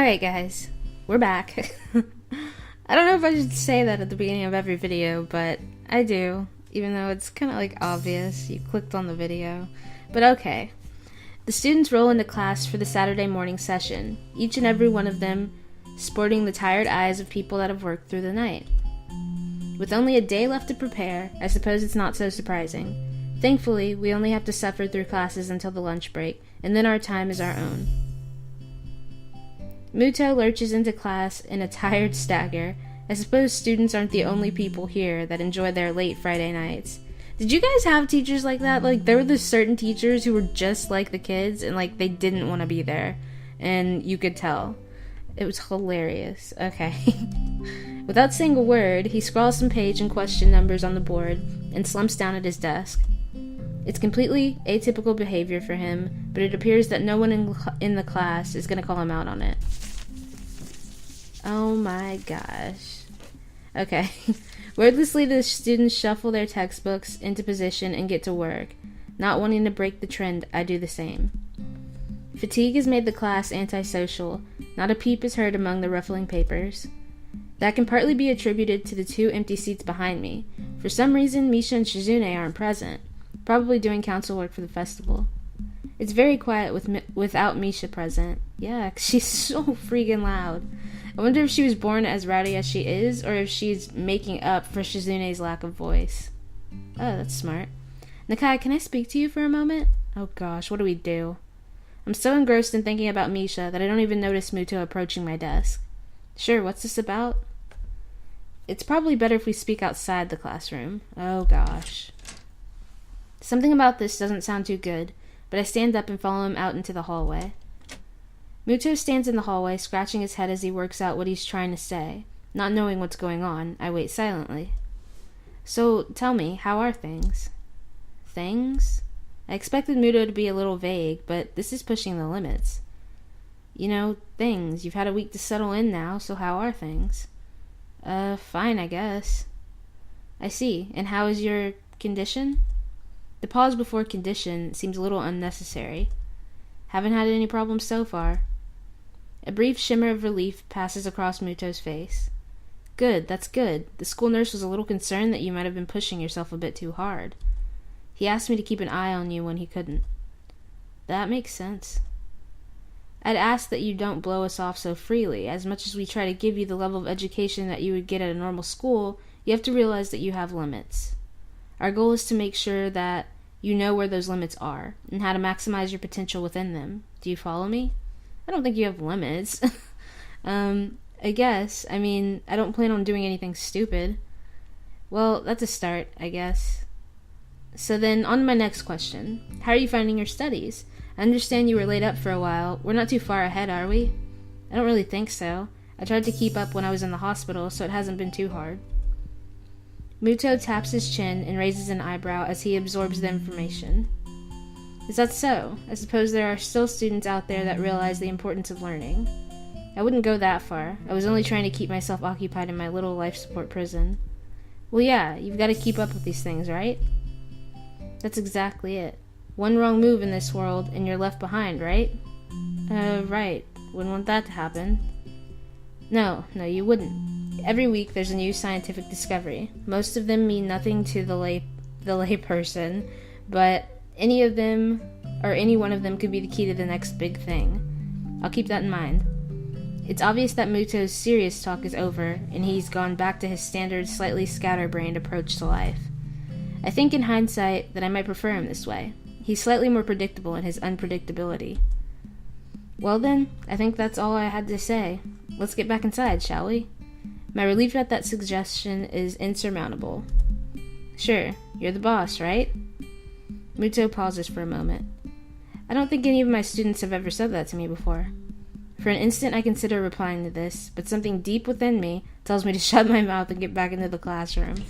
Alright guys, we're back. I don't know if I should say that at the beginning of every video, but I do, even though it's kind of obvious. You clicked on the video. But okay. The students roll into class for the Saturday morning session, each and every one of them sporting the tired eyes of people that have worked through the night. With only a day left to prepare, I suppose it's not so surprising. Thankfully, we only have to suffer through classes until the lunch break, and then our time is our own. Muto lurches into class in a tired stagger. I suppose students aren't the only people here that enjoy their late Friday nights. Did you guys have teachers like that? There were the certain teachers who were just like the kids, and they didn't want to be there. And you could tell. It was hilarious. Okay. Without saying a word, he scrawls some page and question numbers on the board and slumps down at his desk. It's completely atypical behavior for him, but it appears that no one in the class is going to call him out on it. Oh my gosh. Okay. Wordlessly, the students shuffle their textbooks into position and get to work. Not wanting to break the trend, I do the same. Fatigue has made the class antisocial. Not a peep is heard among the ruffling papers. That can partly be attributed to the two empty seats behind me. For some reason, Misha and Shizune aren't present, probably doing council work for the festival. It's very quiet without Misha present. Yeah, 'cause she's so freaking loud. I wonder if she was born as rowdy as she is, or if she's making up for Shizune's lack of voice. Oh, that's smart. Nakai, can I speak to you for a moment? Oh gosh, what do we do? I'm so engrossed in thinking about Misha that I don't even notice Muto approaching my desk. Sure, what's this about? It's probably better if we speak outside the classroom. Oh gosh. Something about this doesn't sound too good, but I stand up and follow him out into the hallway. Muto stands in the hallway, scratching his head as he works out what he's trying to say. Not knowing what's going on, I wait silently. So, tell me, how are things? Things? I expected Muto to be a little vague, but this is pushing the limits. You know, things. You've had a week to settle in now, so how are things? Fine, I guess. I see. And how is your condition? The pause before condition seems a little unnecessary. Haven't had any problems so far. A brief shimmer of relief passes across Muto's face. Good, that's good. The school nurse was a little concerned that you might have been pushing yourself a bit too hard. He asked me to keep an eye on you when he couldn't. That makes sense. I'd ask that you don't blow us off so freely. As much as we try to give you the level of education that you would get at a normal school, you have to realize that you have limits. Our goal is to make sure that you know where those limits are, and how to maximize your potential within them. Do you follow me? I don't think you have limits. I guess. I mean, I don't plan on doing anything stupid. Well, that's a start, I guess. So then, on to my next question. How are you finding your studies? I understand you were laid up for a while. We're not too far ahead, are we? I don't really think so. I tried to keep up when I was in the hospital, so it hasn't been too hard. Muto taps his chin and raises an eyebrow as he absorbs the information. Is that so? I suppose there are still students out there that realize the importance of learning. I wouldn't go that far. I was only trying to keep myself occupied in my little life support prison. Well, yeah, you've got to keep up with these things, right? That's exactly it. One wrong move in this world and you're left behind, right? Right. Wouldn't want that to happen. No, you wouldn't. Every week there's a new scientific discovery. Most of them mean nothing to the lay person, but any of them, or any one of them, could be the key to the next big thing. I'll keep that in mind. It's obvious that Muto's serious talk is over, and he's gone back to his standard, slightly scatterbrained approach to life. I think in hindsight that I might prefer him this way. He's slightly more predictable in his unpredictability. Well then, I think that's all I had to say. Let's get back inside, shall we? My relief at that suggestion is insurmountable. Sure, you're the boss, right? Muto pauses for a moment. I don't think any of my students have ever said that to me before. For an instant I consider replying to this, but something deep within me tells me to shut my mouth and get back into the classroom.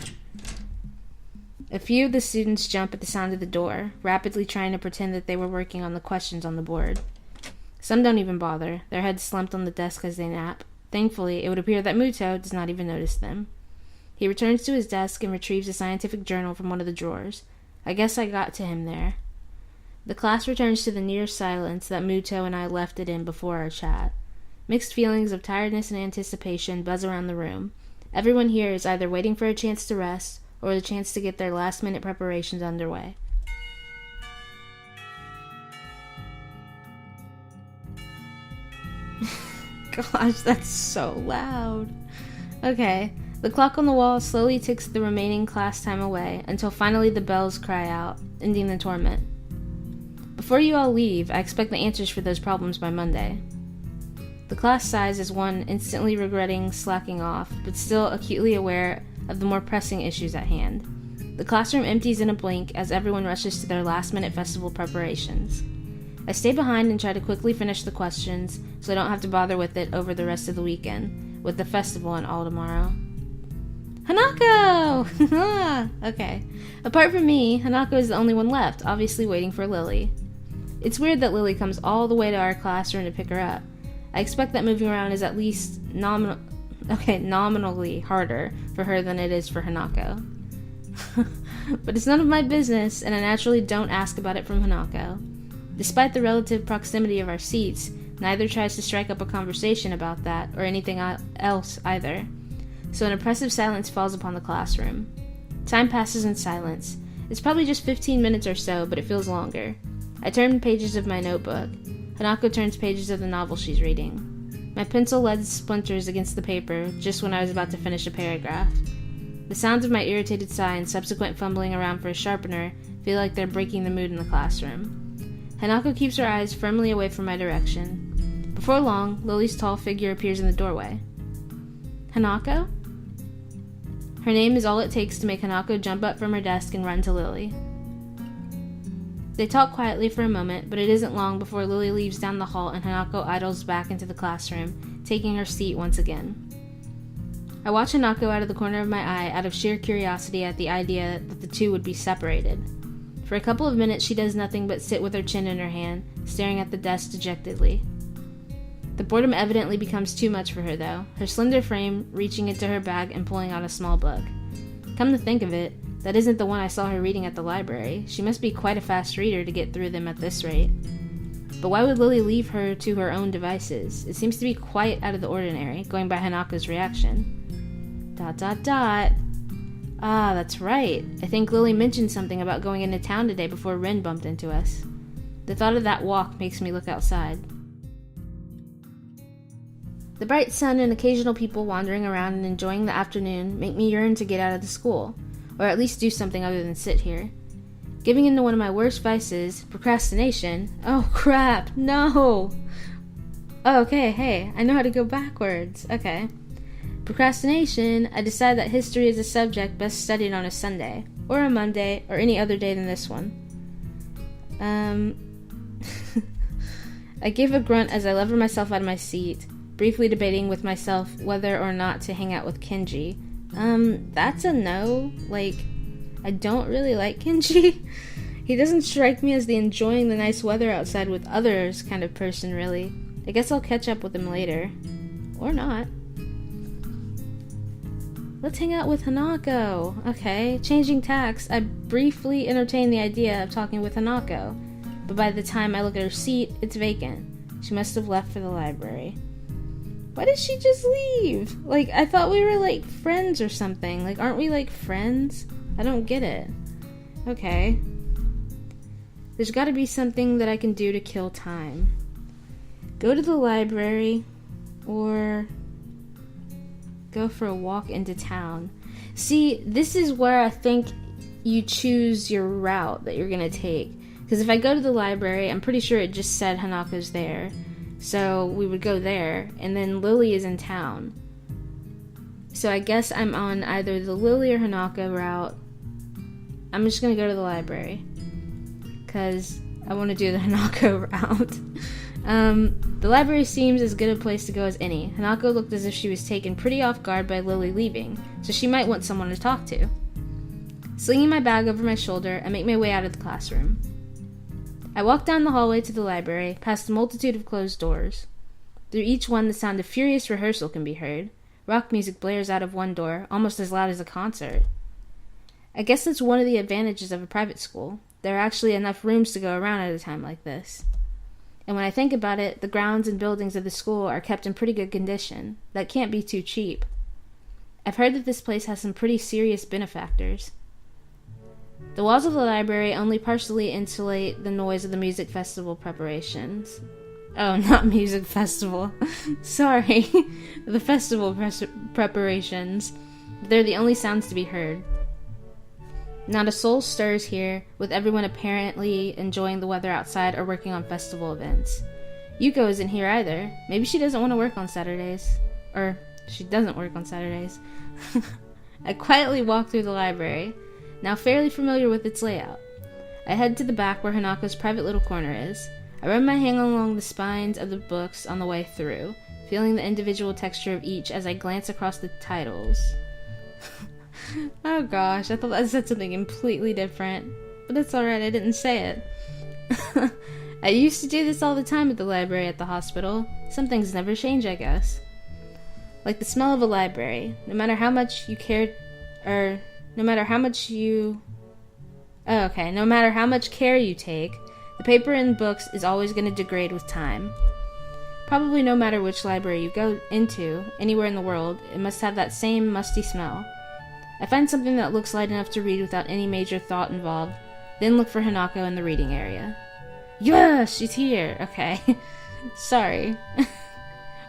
A few of the students jump at the sound of the door, rapidly trying to pretend that they were working on the questions on the board. Some don't even bother, their heads slumped on the desk as they nap. Thankfully, it would appear that Muto does not even notice them. He returns to his desk and retrieves a scientific journal from one of the drawers. I guess I got to him there. The class returns to the near silence that Muto and I left it in before our chat. Mixed feelings of tiredness and anticipation buzz around the room. Everyone here is either waiting for a chance to rest or the chance to get their last-minute preparations underway. Gosh, that's so loud. Okay, the clock on the wall slowly ticks the remaining class time away until finally the bells cry out, ending the torment. Before you all leave, I expect the answers for those problems by Monday. The class sighs as one instantly regretting slacking off, but still acutely aware of the more pressing issues at hand. The classroom empties in a blink as everyone rushes to their last-minute festival preparations. I stay behind and try to quickly finish the questions so I don't have to bother with it over the rest of the weekend, with the festival and all tomorrow. Hanako! Okay. Apart from me, Hanako is the only one left, obviously waiting for Lily. It's weird that Lily comes all the way to our classroom to pick her up. I expect that moving around is at least nominally harder for her than it is for Hanako. But it's none of my business, and I naturally don't ask about it from Hanako. Despite the relative proximity of our seats, neither tries to strike up a conversation about that or anything else either. So an oppressive silence falls upon the classroom. Time passes in silence. It's probably just 15 minutes or so, but it feels longer. I turn pages of my notebook. Hanako turns pages of the novel she's reading. My pencil lead splinters against the paper just when I was about to finish a paragraph. The sounds of my irritated sigh and subsequent fumbling around for a sharpener feel like they're breaking the mood in the classroom. Hanako keeps her eyes firmly away from my direction. Before long, Lily's tall figure appears in the doorway. Hanako? Her name is all it takes to make Hanako jump up from her desk and run to Lily. They talk quietly for a moment, but it isn't long before Lily leaves down the hall and Hanako idles back into the classroom, taking her seat once again. I watch Hanako out of the corner of my eye out of sheer curiosity at the idea that the two would be separated. For a couple of minutes she does nothing but sit with her chin in her hand, staring at the desk dejectedly. The boredom evidently becomes too much for her though, her slender frame reaching into her bag and pulling out a small book. Come to think of it, that isn't the one I saw her reading at the library. She must be quite a fast reader to get through them at this rate. But why would Lily leave her to her own devices? It seems to be quite out of the ordinary, going by Hanako's reaction. ... Ah, that's right. I think Lily mentioned something about going into town today before Rin bumped into us. The thought of that walk makes me look outside. The bright sun and occasional people wandering around and enjoying the afternoon make me yearn to get out of the school, or at least do something other than sit here. Giving in to one of my worst vices, procrastination. Oh crap, no! Oh, okay, hey, I know how to go backwards. Okay. Procrastination, I decide that history is a subject best studied on a Sunday, or a Monday, or any other day than this one. I give a grunt as I lever myself out of my seat, briefly debating with myself whether or not to hang out with Kenji. That's a no. I don't really like Kenji. He doesn't strike me as the enjoying the nice weather outside with others kind of person, really. I guess I'll catch up with him later. Or not. Let's hang out with Hanako. Okay, changing tacks, I briefly entertain the idea of talking with Hanako, but by the time I look at her seat, it's vacant. She must have left for the library. Why did she just leave? I thought we were, friends or something. Aren't we, friends? I don't get it. Okay. There's gotta be something that I can do to kill time. Go to the library, or go for a walk into town. See, this is where I think you choose your route that you're gonna take. Because if I go to the library, I'm pretty sure it just said Hanako's there. So we would go there, and then Lily is in town. So I guess I'm on either the Lily or Hanako route. I'm just gonna go to the library, because I want to do the Hanako route. The library seems as good a place to go as any. Hanako looked as if she was taken pretty off guard by Lily leaving, so she might want someone to talk to. Slinging my bag over my shoulder, I make my way out of the classroom. I walk down the hallway to the library, past a multitude of closed doors. Through each one the sound of furious rehearsal can be heard. Rock music blares out of one door, almost as loud as a concert. I guess that's one of the advantages of a private school. There are actually enough rooms to go around at a time like this. And when I think about it, the grounds and buildings of the school are kept in pretty good condition. That can't be too cheap. I've heard that this place has some pretty serious benefactors. The walls of the library only partially insulate the noise of the music festival preparations. Oh, not music festival. Sorry. The festival preparations. They're the only sounds to be heard. Not a soul stirs here, with everyone apparently enjoying the weather outside or working on festival events. Yuko isn't here either. Maybe she doesn't want to work on Saturdays. Or, she doesn't work on Saturdays. I quietly walk through the library, now fairly familiar with its layout. I head to the back where Hanako's private little corner is. I run my hand along the spines of the books on the way through, feeling the individual texture of each as I glance across the titles. Oh gosh, I thought I said something completely different. But it's alright, I didn't say it. I used to do this all the time at the library at the hospital. Some things never change, I guess. Like the smell of a library. No matter how much care you take, the paper in books is always going to degrade with time. Probably no matter which library you go into, anywhere in the world, it must have that same musty smell. I find something that looks light enough to read without any major thought involved, then look for Hanako in the reading area. Yeah, she's here. Okay. Sorry.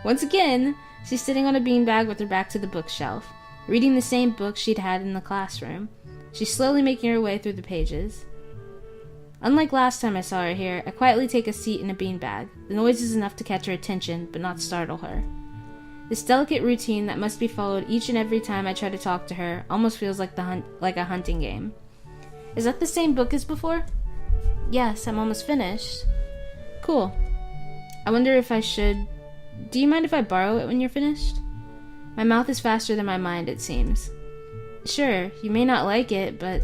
Once again, she's sitting on a beanbag with her back to the bookshelf, reading the same book she'd had in the classroom. She's slowly making her way through the pages. Unlike last time I saw her here, I quietly take a seat in a beanbag. The noise is enough to catch her attention, but not startle her. This delicate routine that must be followed each and every time I try to talk to her almost feels like a hunting game. Is that the same book as before? Yes, I'm almost finished. Cool. I wonder if I should... Do you mind if I borrow it when you're finished? My mouth is faster than my mind, it seems. Sure, you may not like it, but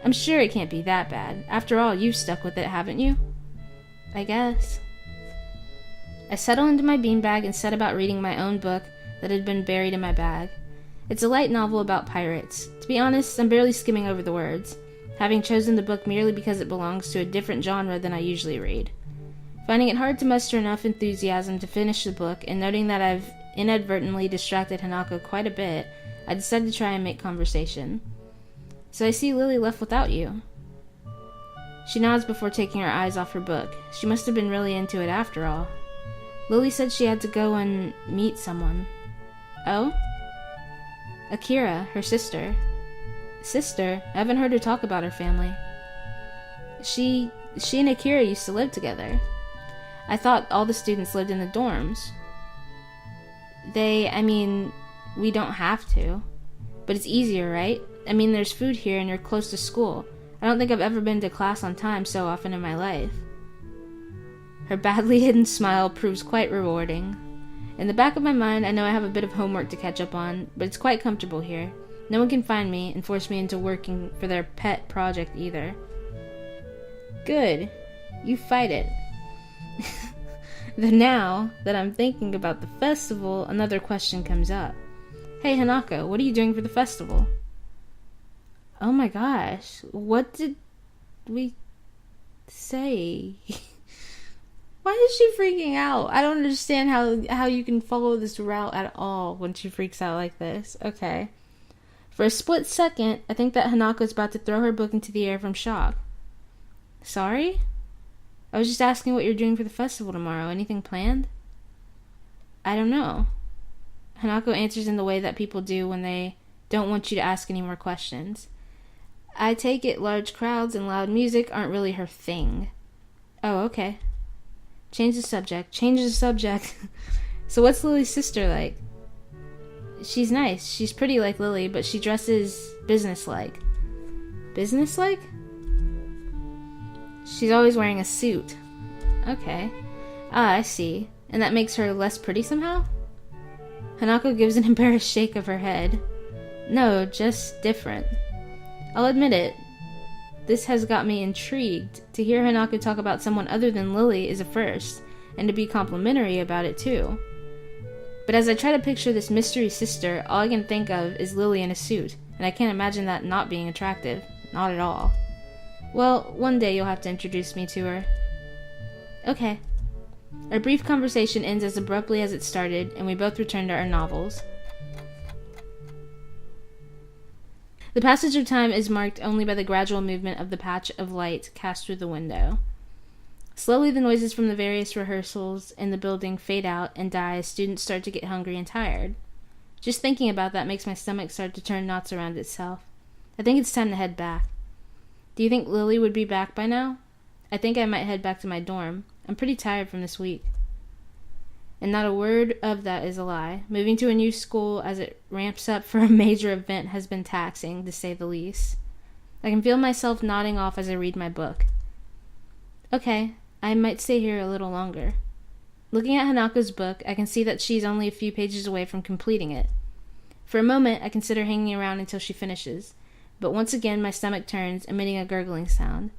I'm sure it can't be that bad. After all, you've stuck with it, haven't you? I guess. I settle into my beanbag and set about reading my own book that had been buried in my bag. It's a light novel about pirates. To be honest, I'm barely skimming over the words, having chosen the book merely because it belongs to a different genre than I usually read. Finding it hard to muster enough enthusiasm to finish the book, and noting that I've inadvertently distracted Hanako quite a bit, I decided to try and make conversation. So I see Lily left without you. She nods before taking her eyes off her book. She must have been really into it after all. Lily said she had to go and meet someone. Oh? Akira, her sister. Sister? I haven't heard her talk about her family. She and Akira used to live together. I thought all the students lived in the dorms. We don't have to. But it's easier, right? I mean, there's food here and you're close to school. I don't think I've ever been to class on time so often in my life. Her badly hidden smile proves quite rewarding. In the back of my mind, I know I have a bit of homework to catch up on, but it's quite comfortable here. No one can find me and force me into working for their pet project either. Good. You fight it. Then now that I'm thinking about the festival, another question comes up. Hey Hanako, what are you doing for the festival? Oh my gosh, what did we say? Why is she freaking out? I don't understand how you can follow this route at all when she freaks out like this. Okay. For a split second, I think that Hanako's about to throw her book into the air from shock. Sorry? I was just asking what you're doing for the festival tomorrow. Anything planned? I don't know. Hanako answers in the way that people do when they don't want you to ask any more questions. I take it large crowds and loud music aren't really her thing. Oh, okay. Change the subject. So what's Lily's sister like? She's nice. She's pretty like Lily, but she dresses businesslike. Businesslike? She's always wearing a suit. Okay. Ah, I see. And that makes her less pretty somehow? Hanako gives an embarrassed shake of her head. No, just different. I'll admit it. This has got me intrigued. To hear Hanako talk about someone other than Lily is a first, and to be complimentary about it too. But as I try to picture this mystery sister, all I can think of is Lily in a suit, and I can't imagine that not being attractive. Not at all. Well, one day you'll have to introduce me to her. Okay. Our brief conversation ends as abruptly as it started, and we both return to our novels. The passage of time is marked only by the gradual movement of the patch of light cast through the window. Slowly, the noises from the various rehearsals in the building fade out and die as students start to get hungry and tired. Just thinking about that makes my stomach start to turn knots around itself. I think it's time to head back. Do you think Lily would be back by now? I think I might head back to my dorm. I'm pretty tired from this week. And not a word of that is a lie. Moving to a new school as it ramps up for a major event has been taxing, to say the least. I can feel myself nodding off as I read my book. Okay, I might stay here a little longer. Looking at Hanako's book, I can see that she's only a few pages away from completing it. For a moment, I consider hanging around until she finishes, but once again my stomach turns, emitting a gurgling sound.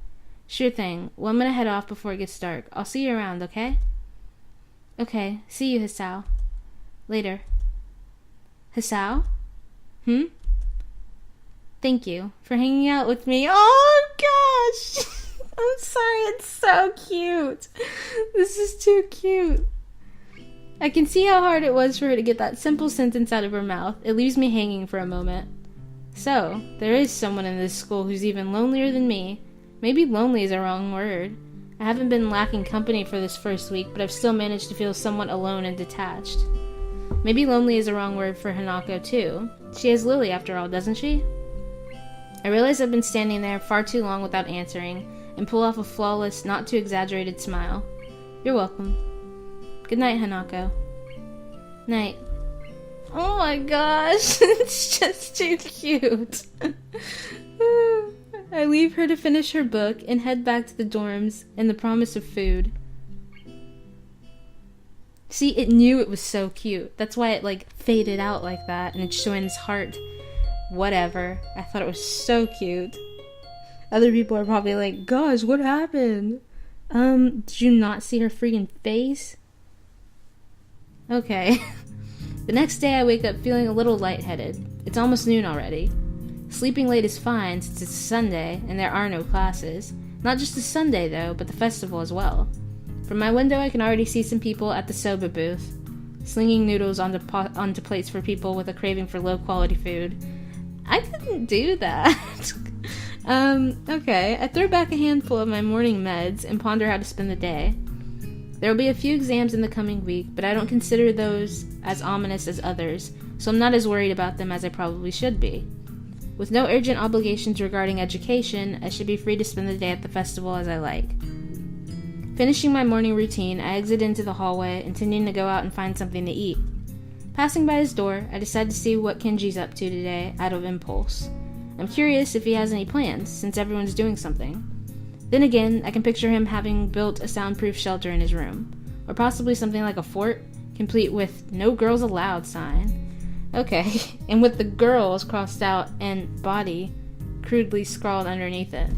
Sure thing. Well, I'm gonna head off before it gets dark. I'll see you around, okay? Okay. See you, Hisao. Later. Hisao? Thank you for hanging out with me. Oh, gosh! I'm sorry, it's so cute. This is too cute. I can see how hard it was for her to get that simple sentence out of her mouth. It leaves me hanging for a moment. So, there is someone in this school who's even lonelier than me. Maybe lonely is a wrong word. I haven't been lacking company for this first week, but I've still managed to feel somewhat alone and detached. Maybe lonely is a wrong word for Hanako, too. She has Lily, after all, doesn't she? I realize I've been standing there far too long without answering, and pull off a flawless, not too exaggerated smile. You're welcome. Good night, Hanako. Night. Oh my gosh, it's just too cute. I leave her to finish her book and head back to the dorms and the promise of food. See, it knew it was so cute. That's why it, faded out like that, and it's showing his heart. Whatever. I thought it was so cute. Other people are probably like, gosh, what happened? Did you not see her freaking face? Okay. The next day I wake up feeling a little lightheaded. It's almost noon already. Sleeping late is fine since it's Sunday and there are no classes. Not just the Sunday though, but the festival as well. From my window I can already see some people at the soba booth, slinging noodles onto plates for people with a craving for low quality food. I couldn't do that. Okay. I throw back a handful of my morning meds and ponder how to spend the day. There will be a few exams in the coming week, but I don't consider those as ominous as others, so I'm not as worried about them as I probably should be. With no urgent obligations regarding education, I should be free to spend the day at the festival as I like. Finishing my morning routine, I exit into the hallway, intending to go out and find something to eat. Passing by his door, I decide to see what Kenji's up to today, out of impulse. I'm curious if he has any plans, since everyone's doing something. Then again, I can picture him having built a soundproof shelter in his room, or possibly something like a fort, complete with "No Girls Allowed" sign. Okay, and with the girls crossed out and body crudely scrawled underneath it.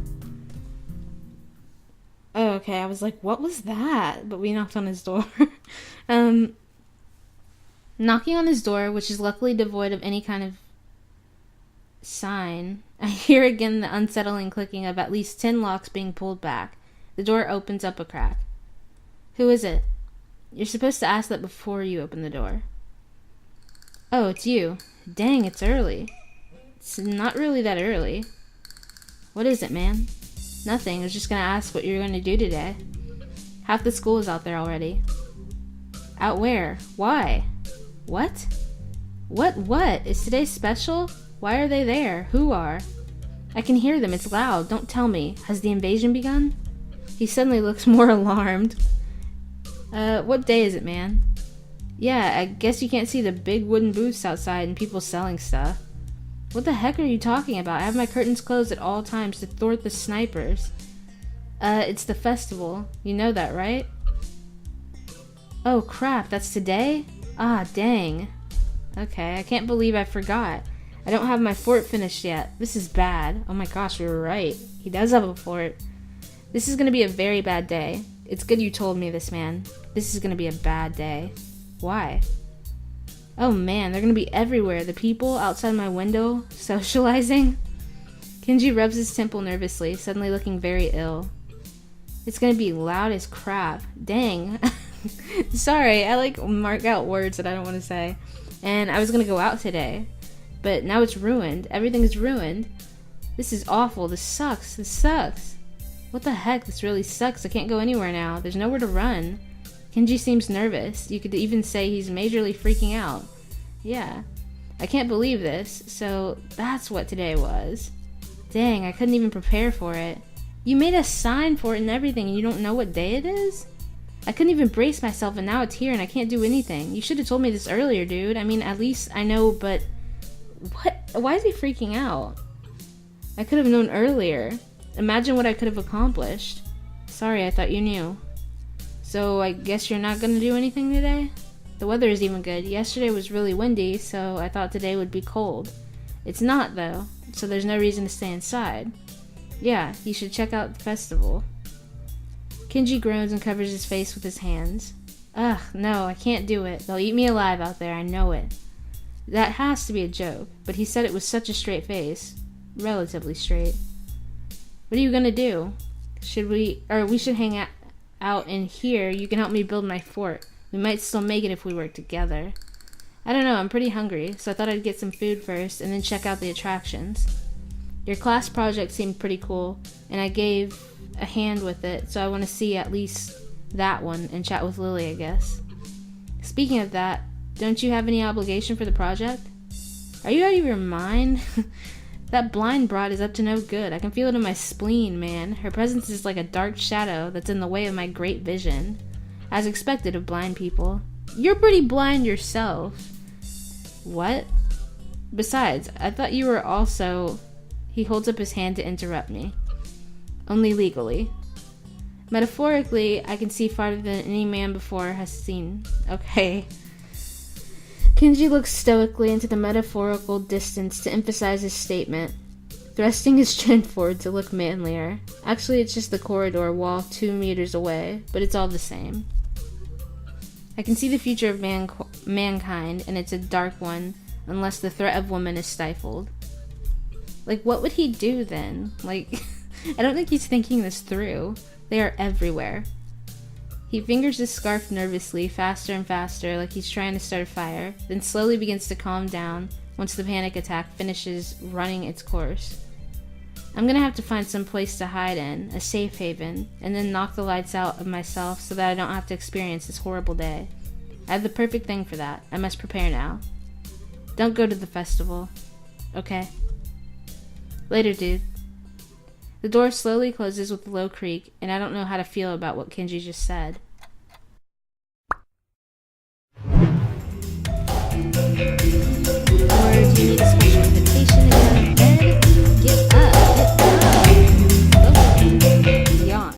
Oh, okay, I was like, what was that? But we knocked on his door. Knocking on his door, which is luckily devoid of any kind of sign, I hear again the unsettling clicking of at least 10 locks being pulled back. The door opens up a crack. Who is it? You're supposed to ask that before you open the door. Oh, it's you. Dang, it's early. It's not really that early. What is it, man? Nothing. I was just gonna ask what you're gonna do today. Half the school is out there already. Out where? Why? What? What? Is today special? Why are they there? Who are? I can hear them. It's loud. Don't tell me. Has the invasion begun? He suddenly looks more alarmed. What day is it, man? Yeah, I guess you can't see the big wooden booths outside and people selling stuff. What the heck are you talking about? I have my curtains closed at all times to thwart the snipers. It's the festival. You know that, right? Oh, crap. That's today? Ah, dang. Okay, I can't believe I forgot. I don't have my fort finished yet. This is bad. Oh my gosh, we were right. He does have a fort. This is gonna be a very bad day. It's good you told me this, man. This is gonna be a bad day. Why? Oh man, they're gonna be everywhere. The people outside my window, socializing. Kenji rubs his temple nervously, suddenly looking very ill. It's gonna be loud as crap. Dang. Sorry, I like mark out words that I don't want to say. And I was gonna go out today, but now it's ruined. Everything's ruined. This is awful. This sucks. This sucks. What the heck? This really sucks. I can't go anywhere now. There's nowhere to run. Kenji seems nervous. You could even say he's majorly freaking out. Yeah. I can't believe this. So that's what today was. Dang, I couldn't even prepare for it. You made a sign for it and everything, and you don't know what day it is? I couldn't even brace myself, and now it's here, and I can't do anything. You should have told me this earlier, dude. I mean, at least I know, but... What? Why is he freaking out? I could have known earlier. Imagine what I could have accomplished. Sorry, I thought you knew. So, I guess you're not gonna do anything today? The weather is even good. Yesterday was really windy, so I thought today would be cold. It's not, though, so there's no reason to stay inside. Yeah, you should check out the festival. Kenji groans and covers his face with his hands. Ugh, no, I can't do it. They'll eat me alive out there, I know it. That has to be a joke, but he said it with such a straight face. Relatively straight. What are you gonna do? We should hang out in here. You can help me build my fort. We might still make it if we work together. I don't know, I'm pretty hungry, so I thought I'd get some food first and then check out the attractions. Your class project seemed pretty cool, and I gave a hand with it, so I want to see at least that one and chat with Lily, I guess. Speaking of that, don't you have any obligation for the project? Are you out of your mind? That blind broad is up to no good. I can feel it in my spleen, man. Her presence is like a dark shadow that's in the way of my great vision. As expected of blind people. You're pretty blind yourself. What? Besides, I thought you were also... He holds up his hand to interrupt me. Only legally. Metaphorically, I can see farther than any man before has seen. Okay. Kenji looks stoically into the metaphorical distance to emphasize his statement, thrusting his chin forward to look manlier. Actually, it's just the corridor wall 2 meters away, but it's all the same. I can see the future of mankind, and it's a dark one, unless the threat of woman is stifled. Like, what would he do then? Like, I don't think he's thinking this through. They are everywhere. He fingers his scarf nervously, faster and faster, like he's trying to start a fire, then slowly begins to calm down once the panic attack finishes running its course. I'm gonna have to find some place to hide in, a safe haven, and then knock the lights out of myself so that I don't have to experience this horrible day. I have the perfect thing for that. I must prepare now. Don't go to the festival. Okay? Later, dude. The door slowly closes with a low creak, and I don't know how to feel about what Kenji just said.